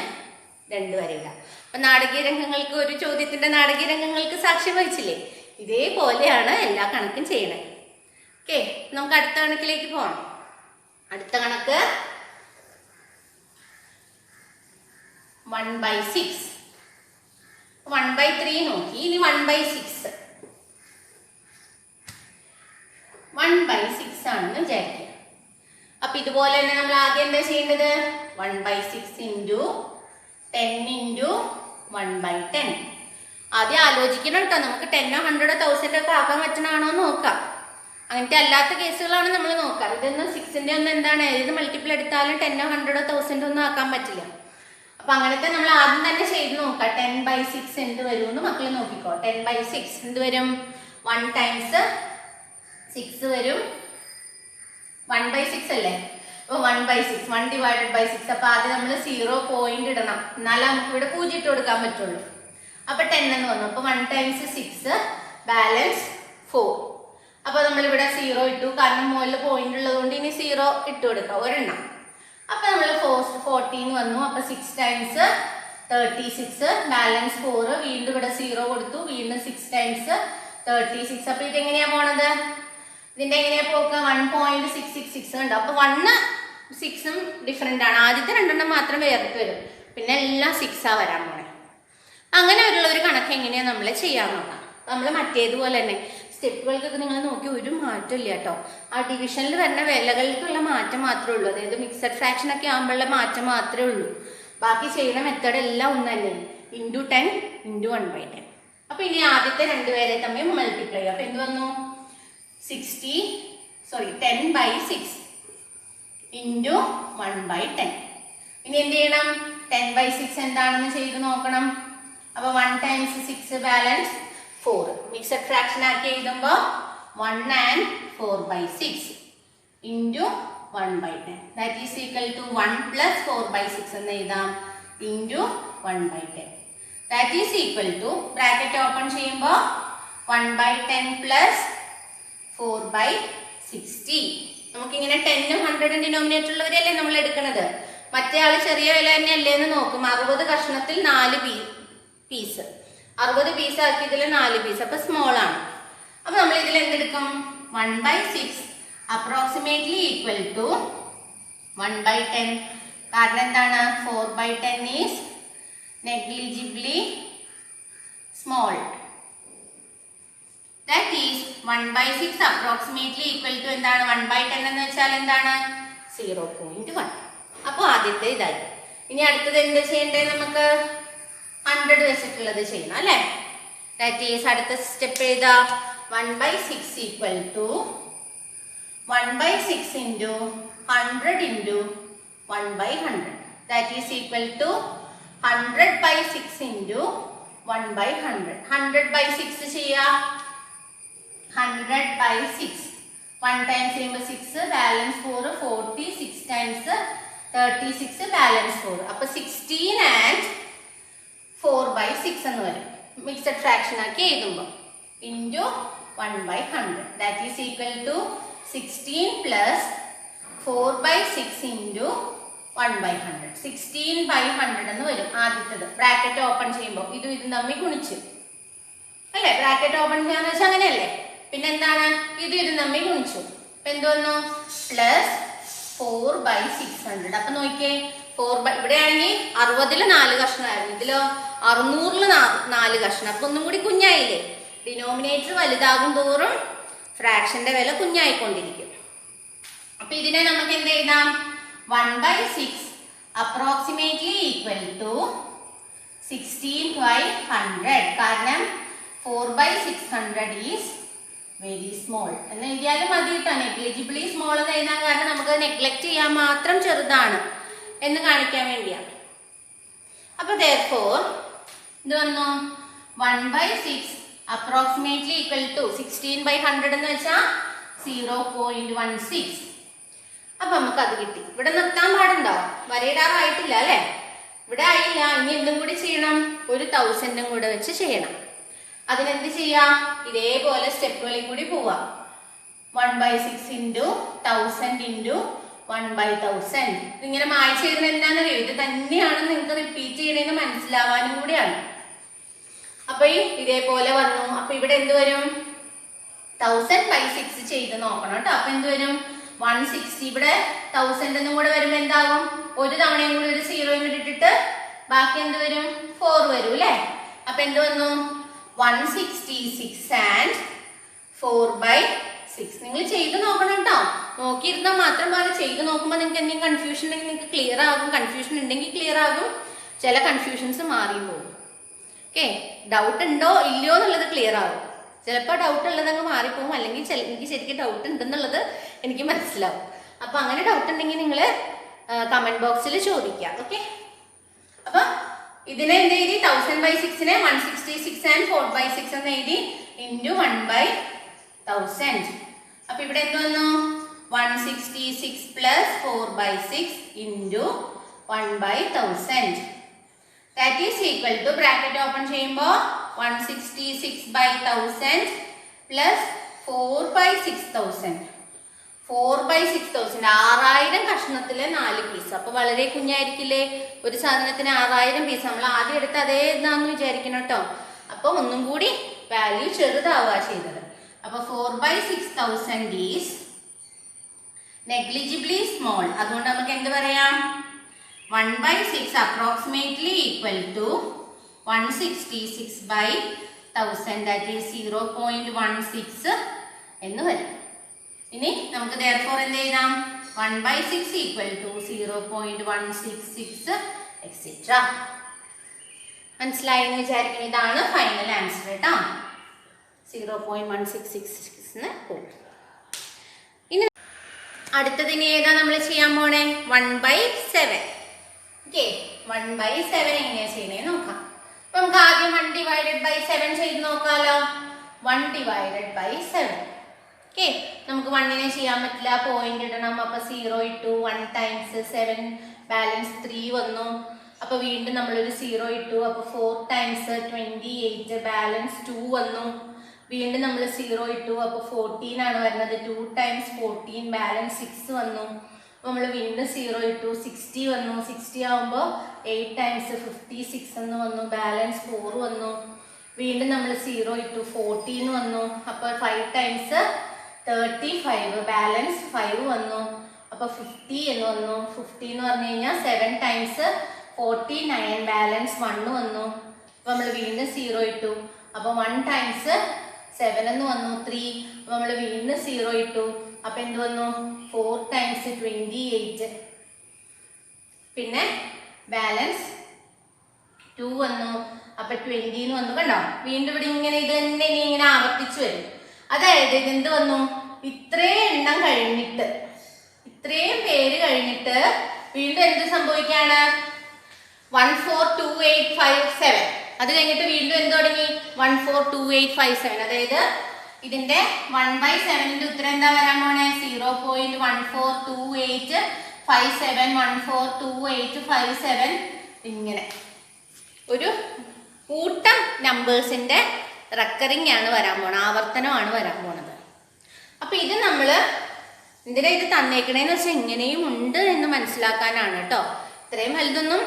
2 വരെ ഇടാം. അപ്പൊ നാടകീയ രംഗങ്ങൾക്ക്, ഒരു ചോദ്യത്തിന്റെ നാടകീയ രംഗങ്ങൾക്ക് സാക്ഷ്യം വഹിച്ചില്ലേ, ഇതേപോലെയാണ് എല്ലാ കണക്കും ചെയ്യണത്. ഓക്കെ, നമുക്ക് അടുത്ത കണക്കിലേക്ക് പോകാം. അടുത്ത കണക്ക് 1/6. 1/3 നോക്കി, ഇനി 1/6. 1/6 ആണെന്ന് വിചാരിക്കുക. അപ്പൊ ഇതുപോലെ തന്നെ നമ്മൾ ആദ്യം എന്താ ചെയ്യേണ്ടത് 1/6 × 10 × 1/10. ആദ്യം ആലോചിക്കണം കേട്ടോ, നമുക്ക് 10, 100, 1000 ഒക്കെ ആക്കാൻ പറ്റണാണോ നോക്കാം. അങ്ങനത്തെ അല്ലാത്ത കേസുകളാണ് നമ്മൾ നോക്കുക. ഇതൊന്നും 6ന്റെ ഒന്നും എന്താണ്, ഏത് മൾട്ടിപ്പിൾ എടുത്താലും 10, 100, 1000 ഒന്നും ആക്കാൻ പറ്റില്ല. അപ്പൊ അങ്ങനത്തെ നമ്മൾ ആദ്യം തന്നെ ചെയ്ത് നോക്കാം. 10/6 എന്ത് വരും എന്ന് മക്കൾ നോക്കിക്കോ. 10/6 എന്ത് വരും, 1 × 6 വരും. 1/6 അല്ലേ, അപ്പൊ 1/6 1 / 6. അപ്പൊ ആദ്യം നമ്മൾ 0 പോയിന്റ് ഇടണം, എന്നാലും നമുക്ക് ഇവിടെ 0 ഇട്ട് കൊടുക്കാൻ പറ്റുള്ളൂ. അപ്പൊ 10 എന്ന് വന്നു. അപ്പൊ 1 × 6 ബാലൻസ് 4. അപ്പൊ നമ്മളിവിടെ 0 ഇട്ടു, കാരണം മുകളിൽ പോയിന്റ് ഉള്ളത് കൊണ്ട് ഇനി 0 ഇട്ട് കൊടുക്കാം ഒരെണ്ണം. അപ്പൊ നമ്മൾ 14 വന്നു. അപ്പൊ 6 × 36 ബാലൻസ് 4. വീണ്ടും ഇവിടെ 0 കൊടുത്തു, വീണ്ടും 6 × 36. അപ്പൊ ഇതെങ്ങനെയാ പോണത്, ഇതിന്റെ എങ്ങനെയാ പോക്ക 1.666 ഉണ്ട്. അപ്പൊ 1 6ഉം ഡിഫറെന്റ് ആണ്. ആദ്യത്തെ 2 മാത്രം വേറിട്ട് വരും, പിന്നെ എല്ലാം 6 വരാൻ പോണേ. അങ്ങനെ ഉള്ള ഒരു കണക്ക് എങ്ങനെയാ നമ്മൾ ചെയ്യാൻ നോക്കാം. നമ്മൾ മറ്റേതുപോലെ തന്നെ സ്റ്റെപ്പുകൾക്കൊക്കെ നിങ്ങൾ നോക്കി ഒരു മാറ്റം ഇല്ല കേട്ടോ. ആ ഡിവിഷനിൽ വരുന്ന വിലകൾക്കുള്ള മാറ്റം മാത്രമേ ഉള്ളൂ. അതായത് മിക്സഡ് ഫ്രാക്ഷൻ ഒക്കെ ആകുമ്പോഴുള്ള മാറ്റം മാത്രമേ ഉള്ളൂ. ബാക്കി ചെയ്യുന്ന മെത്തേഡ് എല്ലാം ഒന്ന് തന്നെ, × 10 × 1/10. അപ്പൊ ഇനി ആദ്യത്തെ 2 പേരെ തമ്മിൽ മൾട്ടിപ്ലൈ. അപ്പൊ എന്ത് വന്നു 10/6 × 1/10. ഇനി എന്ത് ചെയ്യണം, 10/6 എന്താണെന്ന് ചെയ്ത് നോക്കണം. അപ്പോൾ 1 times 6 ബാലൻസ് 4. മിക്സഡ് ഫ്രാക്ഷൻ ആക്കി എഴുതുമ്പോൾ 1 and 4/6 into 1/10. That is equal to 1 plus 4/6 എന്ന് എഴുതാം into 1/10. That is equal to bracket open ചെയ്യുമ്പോൾ 1/10 plus 4/60. നമുക്കിങ്ങനെ 10ഉം 100ഉം ഡിനോമിനേറ്റർ ഉള്ളവരല്ലേ നമ്മൾ എടുക്കുന്നത്. മറ്റേ ആൾ ചെറിയ വില തന്നെയല്ലേ എന്ന് നോക്കും. 60 കഷ്ണത്തിൽ 4 പീസ്, 60 പീസ് ആക്കിയതിൽ 4 പീസ്, അപ്പൊ സ്മോൾ ആണ്. അപ്പൊ നമ്മൾ ഇതിൽ എന്തെടുക്കും? 1/6 അപ്രോക്സിമേറ്റ്ലി ഈക്വൽ ടു 1/10. കാരണം എന്താണ്? 4/10 is negligibly small. That is 1/6 approximately equal to എന്താണ്? 1/10 എന്ന് വെച്ചാൽ എന്താണ്? 0.1. അപ്പോൾ ആദ്യത്തെ ഇതായി. ഇനി അടുത്തത് എന്ത് ചെയ്യണ്ടേ? നമുക്ക് 100 വെച്ചിട്ടുള്ളത് ചെയ്യണം അല്ലേ? ദാറ്റ് ഈസ് അടുത്ത സ്റ്റെപ്പ് ഏതാ? 1/6 equal to 1/6 into 100 into 1/100. That is equal to 100/6 into 1/100. 100/6 ചെയ്യാം. 100/6 1 times ചെയ്യുമ്പോൾ 6 ബാലൻസ് 4 40 6 times 36 ബാലൻസ് 4. അപ്പോൾ 16 and 4/6 എന്ന് വരും. മിക്സഡ് ഫ്രാക്ഷൻ ആക്കി എഴുതുമ്പോൾ into 1/100. That is equal to 16 plus 4/6 into 1/100. 16/100 എന്ന് വരും ആദ്യത്തത്. ബ്രാക്കറ്റ് ഓപ്പൺ ചെയ്യുമ്പോൾ ഇതും തമ്മിൽ ഗുണിച്ചു അല്ലേ? ബ്രാക്കറ്റ് ഓപ്പൺ ചെയ്യാന്ന് വെച്ചാൽ അങ്ങനെയല്ലേ? പിന്നെ എന്താണ്? ഇതും തമ്മിൽ ഗുണിച്ചു. അപ്പൊ എന്ത് വന്നു? പ്ലസ് 4/600. അപ്പൊ നോക്കിയേ, ഇവിടെ ആണെങ്കിൽ 60-ൽ 4 കഷ്ണമായിരുന്നു, ഇതിലോ 600-ൽ 4 കഷ്ണം. അപ്പൊ ഒന്നും കൂടി കുഞ്ഞായില്ലേ? ഡിനോമിനേറ്റർ വലുതാകും തോറും ഫ്രാക്ഷന്റെ വില കുഞ്ഞായിക്കൊണ്ടിരിക്കും. അപ്പൊ ഇതിനെ നമുക്ക് എന്ത് എഴുതാം? 1/6 അപ്രോക്സിമേറ്റ്ലി ഈക്വൽ ടു 16/100. കാരണം 4/600 ഈസ് വെരി സ്മോൾ എന്ന് എഴുതിയാലും മതി കേട്ടോ. നെഗ്ലിജിബിളി സ്മോൾ എന്ന് എഴുതാൻ കാരണം നമുക്ക് നെഗ്ലക്ട് ചെയ്യാൻ മാത്രം ചെറുതാണ് എന്ന് കാണിക്കാൻ വേണ്ടിയാണ്. അപ്പൊ therefore ഇത് വന്നു 1/6 അപ്രോക്സിമേറ്റ്ലി ഈക്വൽ ടു 16/100 എന്ന് വെച്ചാൽ 0.16. അപ്പൊ നമുക്ക് അത് കിട്ടി. ഇവിടെ നിർത്താൻ പാടുണ്ടോ? വരയിടാറായിട്ടില്ല അല്ലെ? ഇവിടെ ആയില്ല. ഇനി എന്തും കൂടി ചെയ്യണം? ഒരു 1000 കൂടെ വെച്ച് ചെയ്യണം. അതിനെന്ത് ചെയ്യാം? ഇതേപോലെ സ്റ്റെപ്പുകളിൽ കൂടി പോവാം. 1/6 ഇൻറ്റു 1000 ഇൻറ്റു 1/1000. ഇങ്ങനെ മായ്ച്ച് എഴുതുന്നത് എന്താണെന്നറിയോ? ഇത് തന്നെയാണ് നിങ്ങൾക്ക് റിപ്പീറ്റ് ചെയ്യണമെന്ന് മനസ്സിലാവാനും കൂടിയാണ്. അപ്പൊ ഇതേപോലെ വന്നു. അപ്പൊ ഇവിടെ എന്ത് വരും? 1000/6 ചെയ്ത് നോക്കണം കേട്ടോ. അപ്പൊ എന്ത് വരും? 160. ഇവിടെ 1000 എന്നും കൂടെ വരുമ്പോ എന്താകും? ഒരു തവണയും കൂടി ഒരു 0 കൂടി ഇട്ടിട്ട് ബാക്കി എന്ത് വരും? 4 വരും അല്ലേ? അപ്പൊ എന്ത് വന്നു? 166 and 4/6. നിങ്ങൾ ചെയ്ത് നോക്കണം കേട്ടോ. നോക്കിയിരുന്നാൽ മാത്രം പോലെ ചെയ്ത് നോക്കുമ്പോൾ നിങ്ങൾക്ക് എന്തെങ്കിലും കൺഫ്യൂഷൻ ഉണ്ടെങ്കിൽ നിങ്ങൾക്ക് ക്ലിയർ ആകും. കൺഫ്യൂഷൻ ഉണ്ടെങ്കിൽ ക്ലിയർ ആകും. ചില കൺഫ്യൂഷൻസ് മാറി പോകും. ഓക്കെ, ഡൗട്ട് ഉണ്ടോ ഇല്ലയോ എന്നുള്ളത് ക്ലിയർ ആകും. ചിലപ്പോൾ ഡൗട്ട് ഉള്ളത് അങ്ങ് മാറിപ്പോകും, അല്ലെങ്കിൽ എനിക്ക് ശരിക്കും ഡൗട്ട് ഉണ്ടെന്നുള്ളത് എനിക്ക് മനസ്സിലാവും. അപ്പൊ അങ്ങനെ ഡൗട്ട് ഉണ്ടെങ്കിൽ നിങ്ങൾ കമന്റ് ബോക്സിൽ ചോദിക്കാം. ഓക്കെ, അപ്പൊ ഇതിനെ എന്ത് എഴുതി? 1000/6നെ 166 and 4/6 എന്ന് എഴുതി ഇൻറ്റു 1/1000. അപ്പൊ ഇവിടെ എന്ത് വന്നു? 166 plus 4/6 into 1/1000. That is equal to bracket open ചെയ്യുമ്പോൾ 166/1000 പ്ലസ് 4/6000. 4/6000 6000 കഷ്ണത്തിലെ 4 പീസ്. അപ്പൊ വളരെ കുഞ്ഞായിരിക്കില്ലേ? ഒരു സാധനത്തിന് 6000 പീസ്. നമ്മൾ ആദ്യം എടുത്ത് അതേ ഇതാന്ന് വിചാരിക്കണം കേട്ടോ. അപ്പൊ ഒന്നും കൂടി വാല്യൂ ചെറുതാവുക ചെയ്തത്. അപ്പൊ 4/6000 ഈസ് നെഗ്ലിജിബിളി സ്മോൾ. അതുകൊണ്ട് നമുക്ക് എന്ത് പറയാം? 1/6 approximately equal to 166/1000. That is 0.16 എന്ന് വരും. ഇനി നമുക്ക് therefore എന്ത് എഴുതാം? 1/6 ഈക്വൽ ടു 0.166 എക്സെട്ര. മനസ്സിലായി എന്ന് വിചാരിക്കുന്നു. ഇതാണ് ഫൈനൽ ആൻസർ കേട്ടോ. 0.166 പോകും. ഇനി അടുത്തതിന് ഏതാ നമ്മൾ ചെയ്യാൻ പോണേ? 1/7. ഓക്കെ, 1/7 എങ്ങനെയാ ചെയ്യണേ നോക്കാം. നമുക്ക് ആദ്യം 1/7 ചെയ്ത് നോക്കാലോ. 1/7. ഓക്കെ, നമുക്ക് 1നെ ചെയ്യാൻ പറ്റില്ല, പോയിന്റ് ഇടണം. അപ്പൊ 0 ഇട്ടു. 1 ടൈംസ് 7 ബാലൻസ് 3 വന്നു. അപ്പൊ വീണ്ടും നമ്മളൊരു 0 ഇട്ടു. അപ്പൊ 4 ടൈംസ് 28 ബാലൻസ് 2 വന്നു. വീണ്ടും നമ്മൾ 0 ഇട്ടു. അപ്പൊ 14 ആണ് വരുന്നത്. 2 ടൈംസ് 14 ബാലൻസ് 6 വന്നു. അപ്പൊ നമ്മൾ വീണ്ടും 0 ഇട്ടു. 60 വന്നു. 60 ആവുമ്പോൾ 8 ടൈംസ് 56 എന്ന് വന്നു. ബാലൻസ് 4 വന്നു. വീണ്ടും നമ്മൾ 0 ഇട്ടു. 14 വന്നു. അപ്പൊ 5 ടൈംസ് 35 ബാലൻസ് 5 വന്നു. അപ്പൊ 50 എന്ന് വന്നു. 50 എന്ന് പറഞ്ഞു കഴിഞ്ഞാൽ 7 ടൈംസ് 49 ബാലൻസ് 1 വന്നു. അപ്പൊ നമ്മൾ വീണ്ടും 0 ഇട്ടു. അപ്പൊ 1 ടൈംസ് 7 എന്ന് വന്നു 3. അപ്പൊ നമ്മൾ വീണ്ടും 0 ഇട്ടു. അപ്പൊ എന്ത് വന്നു? 4 ടൈംസ് 28. പിന്നെ ബാലൻസ് 2 വന്നു. അപ്പൊ 20 എന്ന് വന്നു. കണ്ടോ, വീണ്ടും ഇവിടെ ഇങ്ങനെ ഇത് തന്നെ ഇങ്ങനെ ആവർത്തിച്ചു വരും. അതായത് ഇതെന്ത് വന്നു? ഇത്രയും എണ്ണം കഴിഞ്ഞിട്ട്, ഇത്രയും പേര് കഴിഞ്ഞിട്ട് വീണ്ടും എന്ത് സംഭവിക്കാണ്? 1 4 2 8 5 7. അത് കഴിഞ്ഞിട്ട് വീണ്ടും എന്ത് തുടങ്ങി? 1 4 2 8 5 7. അതായത് ഇതിന്റെ 1/7ന്റെ ഉത്തരം എന്താ വരാൻ പോണേ? 0.142857 142857. ഇങ്ങനെ ഒരു കൂട്ടം നമ്പേഴ്സിന്റെ റെക്കറിംഗ് ആണ് വരാൻ പോണത്, ആവർത്തനമാണ് വരാൻ പോണത്. അപ്പൊ ഇത് നമ്മള് എന്തിനാ ഇത് തന്നേക്കണേന്ന് വെച്ചാൽ ഇങ്ങനെയും ഉണ്ട് എന്ന് മനസ്സിലാക്കാനാണ് കേട്ടോ. ഇത്രയും വലുതൊന്നും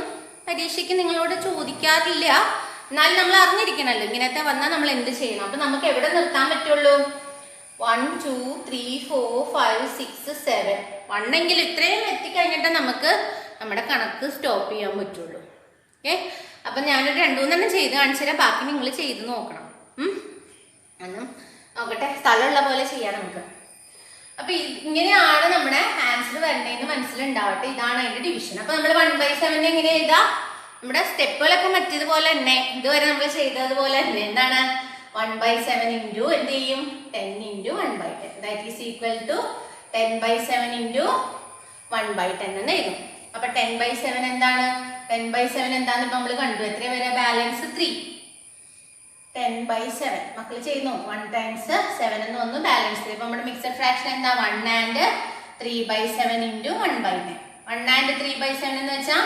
പരീക്ഷയ്ക്ക് നിങ്ങളോട് ചോദിക്കാറില്ല, എന്നാലും നമ്മൾ അറിഞ്ഞിരിക്കണല്ലോ ഇങ്ങനത്തെ വന്നാൽ നമ്മൾ എന്ത് ചെയ്യണം. അപ്പൊ നമുക്ക് എവിടെ നിർത്താൻ പറ്റുള്ളൂ? 1 2 3 4 5 6 7. 1 എങ്കിലും ഇത്രയും എത്തിക്കഴിഞ്ഞിട്ട് നമുക്ക് നമ്മുടെ കണക്ക് സ്റ്റോപ്പ് ചെയ്യാൻ പറ്റുള്ളൂ. ഓക്കെ, അപ്പൊ ഞാനൊരു 2-3 ചെയ്ത് കാണിച്ചാൽ ബാക്കി നിങ്ങൾ ചെയ്ത് നോക്കണം. ഒന്നും നോക്കട്ടെ, സ്ഥലമുള്ള പോലെ ചെയ്യാം നമുക്ക്. അപ്പൊ ഇങ്ങനെയാണ് നമ്മുടെ ആൻസർ വരേണ്ടതെന്ന് മനസ്സിലുണ്ടാവട്ടെ. ഇതാണ് അതിന്റെ ഡിവിഷൻ. അപ്പൊ നമ്മൾ 1/7 എങ്ങനെ എഴുതാം? നമ്മുടെ സ്റ്റെപ്പുകളൊക്കെ മറ്റേതുപോലെ തന്നെ, ഇതുവരെ നമ്മൾ ചെയ്തതുപോലെ തന്നെ. എന്താണ്? 1/7 ഇൻറ്റു എന്ത് ചെയ്യും? 10 into 1/10. That is equal to 10/7 into 1/10 എന്ന് എഴുതും. അപ്പൊ 10/7 എന്താണ്? 10/7 എന്താന്ന് ഇപ്പൊ നമ്മൾ കണ്ടു. എത്ര വരെ? ബാലൻസ് 3. 10/7 മക്കൾ ചെയ്യുന്നു. 1 ടൈംസ് 7 എന്ന് വന്നു, ബാലൻസ് 3. അപ്പൊ നമ്മുടെ മിക്സഡ് ഫ്രാക്ഷൻ എന്താ? 1 and 3/7 ഇൻറ്റു 1/10. 1 and 3/7 എന്ന് വെച്ചാൽ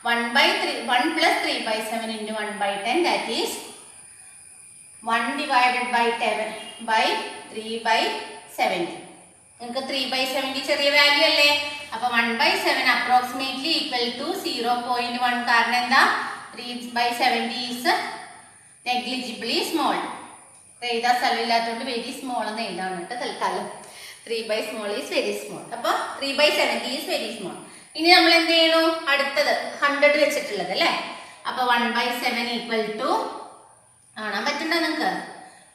1/3 1 plus 3/7 into 1/10, that is 1 divided by 10 by 3/70. നിങ്ങൾക്ക് 3/70 ചെറിയ വാല്യൂ അല്ലേ? അപ്പൊ 1/7 അപ്രോക്സിമേറ്റ്ലി ഈക്വൽ ടു 0.1. കാരണം എന്താ? 3/70 ഈസ് നെഗ്ലിജിബിളി സ്മോൾ. എഴുതാൻ സ്ഥലമില്ലാത്തതുകൊണ്ട് വെരി സ്മോൾ എന്ന് എഴുതാണ് കേട്ടോ തൽക്കാലം. 3/small is very small. അപ്പൊ 3/70 ഈസ് വെരി സ്മോൾ. ഇനി നമ്മൾ എന്ത് ചെയ്യണു? അടുത്തത് 100 വെച്ചിട്ടുള്ളത് അല്ലേ? അപ്പൊ 1/7 ഈക്വൽ ടു, കാണാൻ പറ്റണ്ട നിങ്ങൾക്ക്?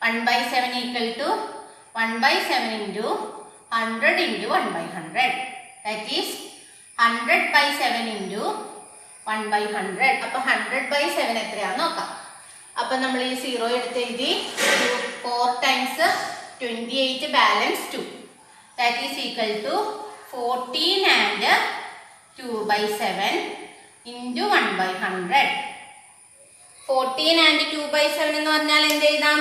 1/7 equal to 1/7 into 100 into 1/100. That is 100/7 into 1/100. അപ്പൊ 100/7 എത്രയാന്ന് നോക്കാം. അപ്പൊ നമ്മൾ ഈ 0 എടുത്ത് എഴുതി. 4 times 28 balance 2. That is equal to 14 and 2/7 into 1/100. 14 and 2/7 എന്ന് പറഞ്ഞാൽ എന്ത് എഴുതാം?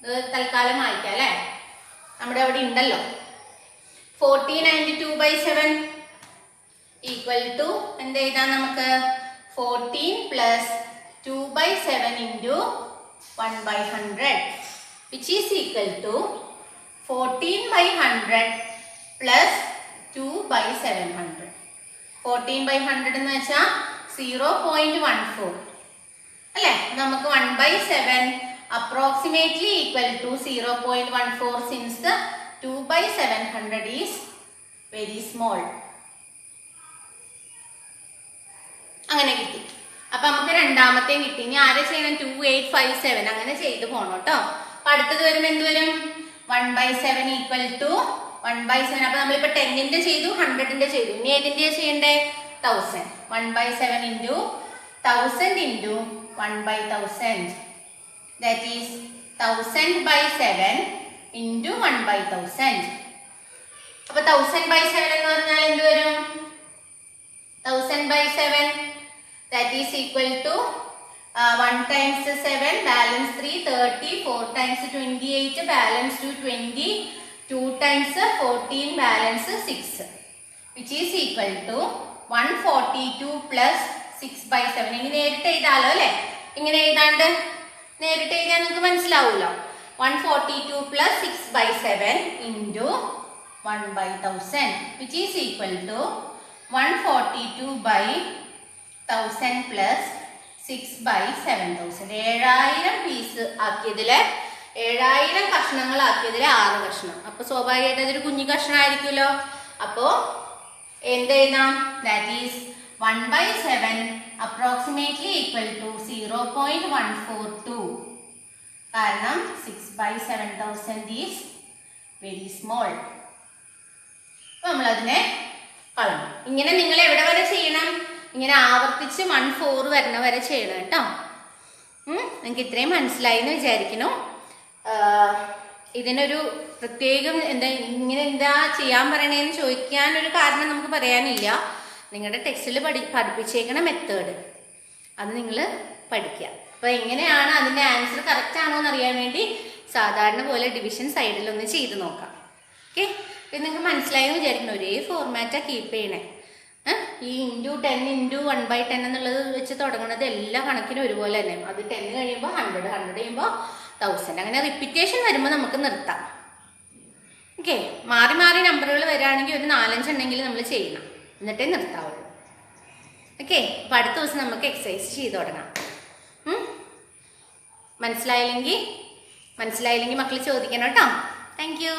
ഇത് തൽക്കാലം വായിക്കാം അല്ലേ? നമ്മുടെ അവിടെ ഉണ്ടല്ലോ. 14 and 2/7 ഈക്വൽ ടു എന്ത് എഴുതാം നമുക്ക്? 14 plus 2/7 into 1/100, which is equal to 14/100 plus 2/700. 14/100 എന്ന് വെച്ചാൽ 0.14 അല്ലേ? നമുക്ക് 1/7 approximately equal to 0.14 since the 2/700 is very small. അങ്ങനെ കിട്ടി. അപ്പൊ നമുക്ക് രണ്ടാമത്തെയും കിട്ടി. ഇനി ആരെ ചെയ്യണം? 2857 അങ്ങനെ ചെയ്ത് പോണം കേട്ടോ. അപ്പൊ അടുത്തത് വരുമ്പോ എന്ത് വരും? 1/7 ഈക്വൽ ടു 1/7. അപ്പൊ നമ്മളിപ്പോ 10ന്റെ ചെയ്തു, 100ന്റെ ചെയ്തു. ഇനി ഏതിന്റെ ചെയ്യണ്ടേ? 1000. 1/7 into 1000 into 1/1000. That is 1000/7 into 1/1000. അപ്പൊ 1000/7 എന്ന് പറഞ്ഞാൽ എന്ത് വരും? 1000/7 that is equal to 1 times 7 balance 3 30, 4 times 28 balance 2 20, 2 times 14 balance 6, which is equal to 142 plus 6 by 7. ഇനി നേരിട്ട് എഴുതാലോ അല്ലേ? ഇങ്ങനെ എഴുതാണ്ട് നേരിട്ട് എഴുതാൻ നിങ്ങൾക്ക് മനസ്സിലാവുമല്ലോ. 142 plus 6 by 7 into 1 by 1000, which is equal to 142 by 1000 plus 6 by 7000. 7000 piece ആക്കിയതിൽ 7000 കഷ്ണങ്ങൾ ആക്കിയതിൽ 6 കഷ്ണം. അപ്പോൾ സ്വാഭാവികമായിട്ട് അതൊരു കുഞ്ഞു കഷ്ണമായിരിക്കുമല്ലോ. അപ്പോൾ എന്ത് എഴുതാം? That is 1 by 7 approximately equal to 0.142. കാരണം 6 by 7000 is very small. അപ്പോൾ നമ്മളതിനെ കളഞ്ഞു. ഇങ്ങനെ നിങ്ങൾ എവിടെ വരെ ചെയ്യണം? ഇങ്ങനെ ആവർത്തിച്ച് 1/4 വരണ വരെ ചെയ്യണം കേട്ടോ. നിങ്ങൾക്ക് ഇത്രയും മനസ്സിലായി എന്ന് വിചാരിക്കുന്നു. ഇതിനൊരു പ്രത്യേകം ഇങ്ങനെ എന്താ ചെയ്യാൻ പറയണേന്ന് ചോദിക്കാനൊരു കാരണം നമുക്ക് പറയാനില്ല. നിങ്ങളുടെ ടെക്സ്റ്റിൽ പഠിപ്പിച്ചേക്കണ മെത്തേഡ് അത് നിങ്ങൾ പഠിക്കുക. അപ്പോൾ എങ്ങനെയാണ് അതിൻ്റെ ആൻസർ കറക്റ്റ് ആണോ എന്ന് അറിയാൻ വേണ്ടി സാധാരണ പോലെ ഡിവിഷൻ സൈഡിലൊന്ന് ചെയ്ത് നോക്കാം. ഓക്കെ, ഇത് നിങ്ങൾക്ക് മനസ്സിലായെന്ന് വിചാരിക്കണം. ഒരേ ഫോർമാറ്റാണ് കീപ്പ് ചെയ്യണേ. ഈ ഇൻറ്റു 10 ഇൻറ്റു 1/10 എന്നുള്ളത് വെച്ച് തുടങ്ങുന്നത് എല്ലാ കണക്കിനും ഒരുപോലെ തന്നെ. അത് 10 കഴിയുമ്പോൾ 100, 100 കഴിയുമ്പോൾ 1000. അങ്ങനെ റിപ്പീറ്റേഷൻ വരുമ്പോൾ നമുക്ക് നിർത്താം. ഓക്കെ, മാറി മാറി നമ്പറുകൾ വരികയാണെങ്കിൽ ഒരു 4-5 ഉണ്ടെങ്കിൽ നമ്മൾ ചെയ്യണം, എന്നിട്ടേ നിർത്താവുള്ളൂ. ഓക്കെ, അപ്പോൾ അടുത്ത ദിവസം നമുക്ക് എക്സസൈസ് ചെയ്ത് തുടങ്ങാം. മനസ്സിലായില്ലെങ്കിൽ മക്കൾ ചോദിക്കണം കേട്ടോ. Thank you.